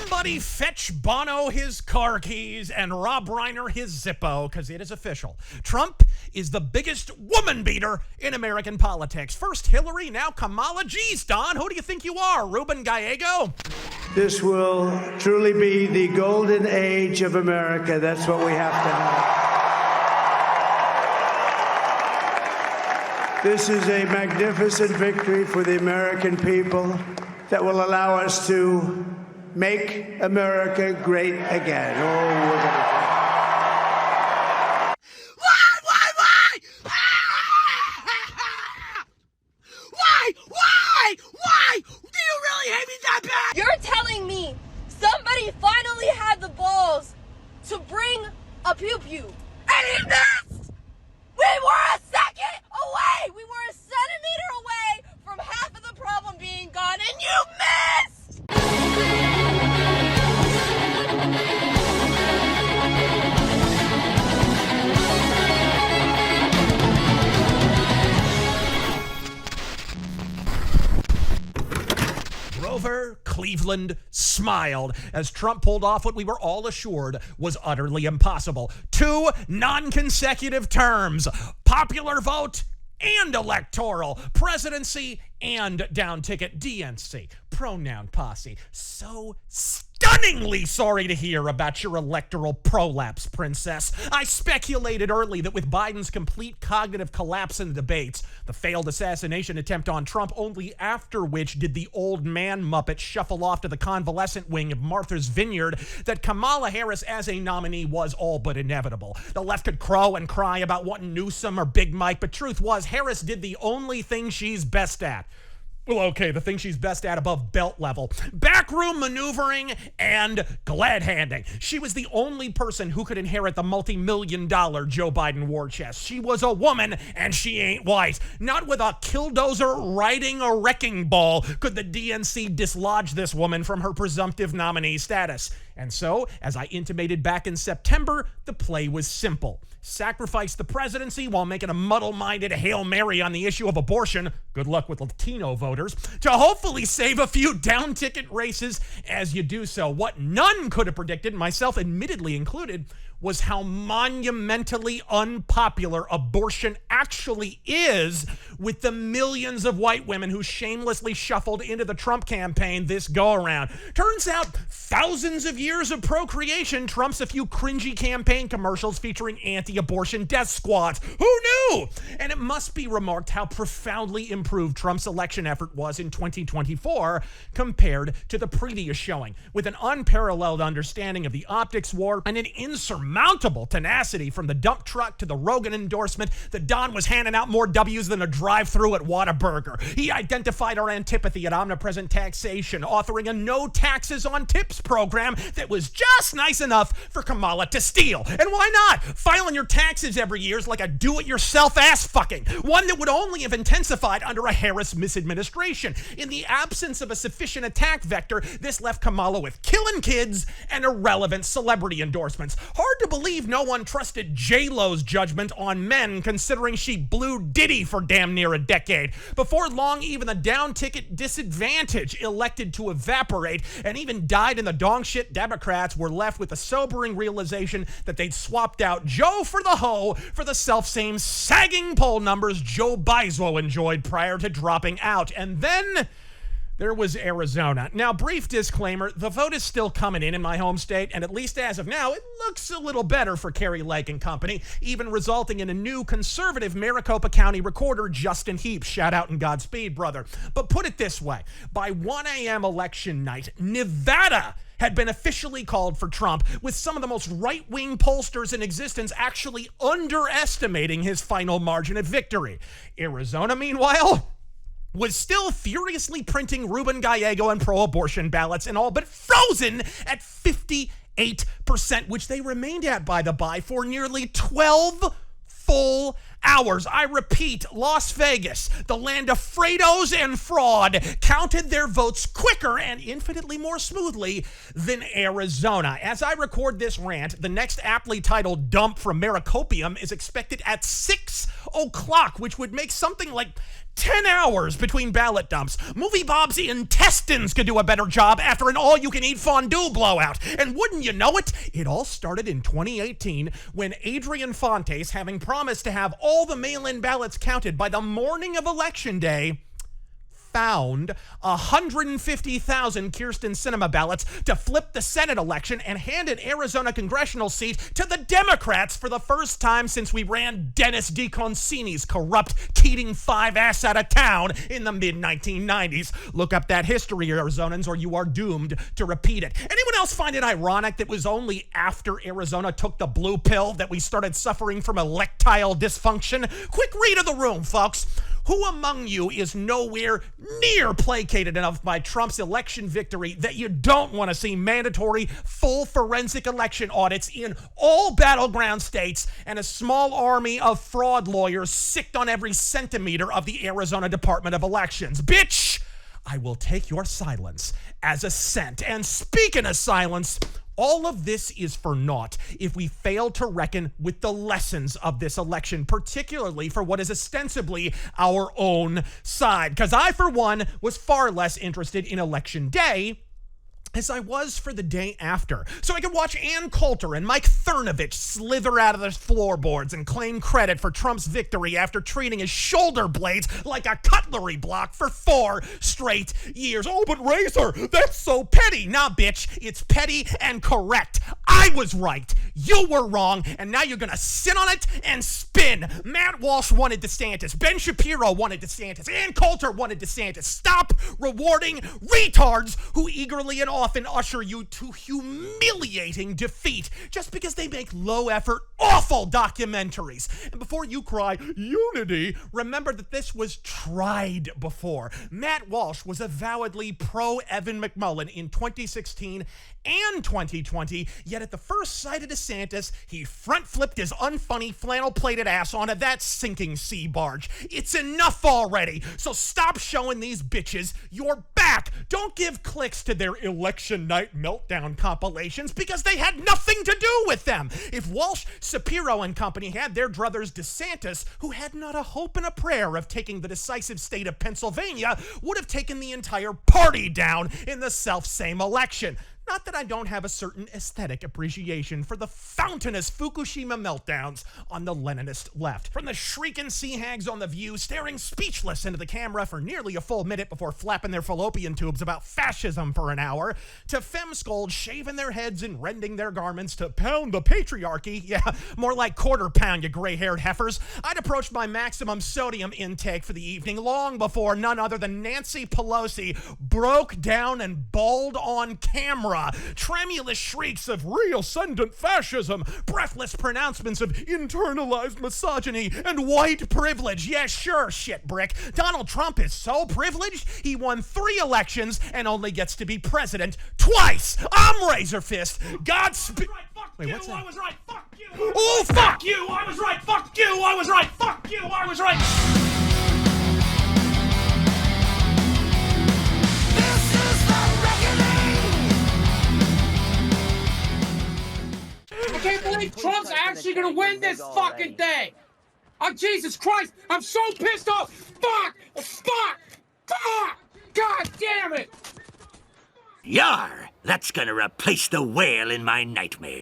Somebody fetch Bono his car keys and Rob Reiner his Zippo, because it is official. Trump is the biggest woman beater in American politics. First Hillary, now Kamala. Geez, Don, who do you think you are, Ruben Gallego? This will truly be the golden age of America. That's what we have to have. This is a magnificent victory for the American people that will allow us to make America great again. Oh, we're gonna... Why? Do you really hate me that bad? You're telling me somebody finally had the balls to bring a pew-pew, and he missed! We were a second away! We were a centimeter away from half of the problem being gone, and you missed! Grover Cleveland smiled as Trump pulled off what we were all assured was utterly impossible. 2 non-consecutive terms, popular vote and electoral, presidency and down ticket, DNC, pronoun posse. So stunningly sorry to hear about your electoral prolapse, princess. I speculated early that with Biden's complete cognitive collapse in the debates, the failed assassination attempt on Trump, only after which did the old man Muppet shuffle off to the convalescent wing of Martha's Vineyard, that Kamala Harris as a nominee was all but inevitable. The left could crow and cry about wanting Newsom or Big Mike, but truth was Harris did the only thing she's best at. Well, okay, the thing she's best at above belt level. Backroom maneuvering and glad-handing. She was the only person who could inherit the multi-million-dollar Joe Biden war chest. She was a woman, and she ain't white. Not with a killdozer riding a wrecking ball could the DNC dislodge this woman from her presumptive nominee status. And so, as I intimated back in September, the play was simple. Sacrifice the presidency while making a muddle-minded Hail Mary on the issue of abortion, good luck with Latino voters, to hopefully save a few down-ticket races as you do so. What none could have predicted, myself admittedly included, was how monumentally unpopular abortion actually is with the millions of white women who shamelessly shuffled into the Trump campaign this go-around. Turns out thousands of years of procreation trumps a few cringy campaign commercials featuring anti-abortion death squads. Who knew? And it must be remarked how profoundly improved Trump's election effort was in 2024 compared to the previous showing, with an unparalleled understanding of the optics war and an insurmountable tenacity from the dump truck to the Rogan endorsement that Don was handing out more W's than a drive-through at Whataburger. He identified our antipathy at omnipresent taxation, authoring a no taxes on tips program that was just nice enough for Kamala to steal. And why not? Filing your taxes every year is like a do-it-yourself ass fucking, one that would only have intensified under a Harris misadministration. In the absence of a sufficient attack vector, this left Kamala with killing kids and irrelevant celebrity endorsements. Hard to believe no one trusted J-Lo's judgment on men, considering she blew Diddy for damn near a decade. Before long, even the down-ticket disadvantage elected to evaporate, and even died in the dong-shit Democrats were left with the sobering realization that they'd swapped out Joe for the hoe for the self-same sagging poll numbers Joe Bizzo enjoyed prior to dropping out. And then there was Arizona. Now, brief disclaimer, the vote is still coming in my home state, and at least as of now, it looks a little better for Carrie Lake and company, even resulting in a new conservative Maricopa County recorder, Justin Heap. Shout out and Godspeed, brother. But put it this way, by 1 a.m. election night, Nevada had been officially called for Trump, with some of the most right-wing pollsters in existence actually underestimating his final margin of victory. Arizona, meanwhile, was still furiously printing Ruben Gallego and pro-abortion ballots and all, but frozen at 58%, which they remained at, by the by, for nearly 12 full hours. I repeat, Las Vegas, the land of Fredos and fraud, counted their votes quicker and infinitely more smoothly than Arizona. As I record this rant, the next aptly titled dump from Maricopium is expected at 6 o'clock, which would make something like 10 hours between ballot dumps. Movie Bob's intestines could do a better job after an all-you-can-eat fondue blowout. And wouldn't you know it, it all started in 2018 when Adrian Fontes, having promised to have all the mail-in ballots counted by the morning of Election Day, found 150,000 Kirsten Sinema ballots to flip the Senate election and hand an Arizona congressional seat to the Democrats for the first time since we ran Dennis DeConcini's corrupt Keating 5-ass out of town in the mid-1990s. Look up that history, Arizonans, or you are doomed to repeat it. Anyone else find it ironic that it was only after Arizona took the blue pill that we started suffering from electile dysfunction? Quick read of the room, folks. Who among you is nowhere near placated enough by Trump's election victory that you don't want to see mandatory full forensic election audits in all battleground states and a small army of fraud lawyers sicked on every centimeter of the Arizona Department of Elections? Bitch, I will take your silence as assent. And speaking of silence, all of this is for naught if we fail to reckon with the lessons of this election, particularly for what is ostensibly our own side. Because I, for one, was far less interested in Election Day as I was for the day after, so I could watch Ann Coulter and Mike Cernovich slither out of the floorboards and claim credit for Trump's victory after treating his shoulder blades like a cutlery block for 4 straight years. Oh, but Razor, that's so petty. Nah, bitch, it's petty and correct. I was right, you were wrong, and now you're gonna sit on it and spin. Matt Walsh wanted DeSantis, Ben Shapiro wanted DeSantis, Ann Coulter wanted DeSantis. Stop rewarding retards who eagerly and often usher you to humiliating defeat just because they make low-effort, awful documentaries. And before you cry, unity, remember that this was tried before. Matt Walsh was avowedly pro-Evan McMullin in 2016 and 2020, yet at the first sight of DeSantis, he front-flipped his unfunny flannel-plated ass onto that sinking sea barge. It's enough already, so stop showing these bitches your back. Don't give clicks to their election night meltdown compilations because they had nothing to do with them. If Walsh, Shapiro, and company had their druthers DeSantis, who had not a hope and a prayer of taking the decisive state of Pennsylvania, would have taken the entire party down in the self-same election. Not that I don't have a certain aesthetic appreciation for the fountainous Fukushima meltdowns on the Leninist left. From the shrieking sea hags on The View staring speechless into the camera for nearly a full minute before flapping their fallopian tubes about fascism for an hour, to femskulls shaving their heads and rending their garments to pound the patriarchy, yeah, more like quarter pound, you gray-haired heifers, I'd approached my maximum sodium intake for the evening long before none other than Nancy Pelosi broke down and bawled on camera. Tremulous shrieks of reascendant fascism, breathless pronouncements of internalized misogyny and white privilege. Yeah, sure, shitbrick. Donald Trump is so privileged, he won 3 elections and only gets to be president twice. I'm Razor Fist. Godspeed. Wait, what's that? I was right. Fuck you. Oh, fuck you. I was right. Fuck you. I was right. Fuck you. I was right. I can't believe Trump's actually gonna win this fucking thing! Oh, Jesus Christ! I'm so pissed off! Fuck! Fuck! Fuck! God damn it! Yar! That's gonna replace the whale in my nightmare.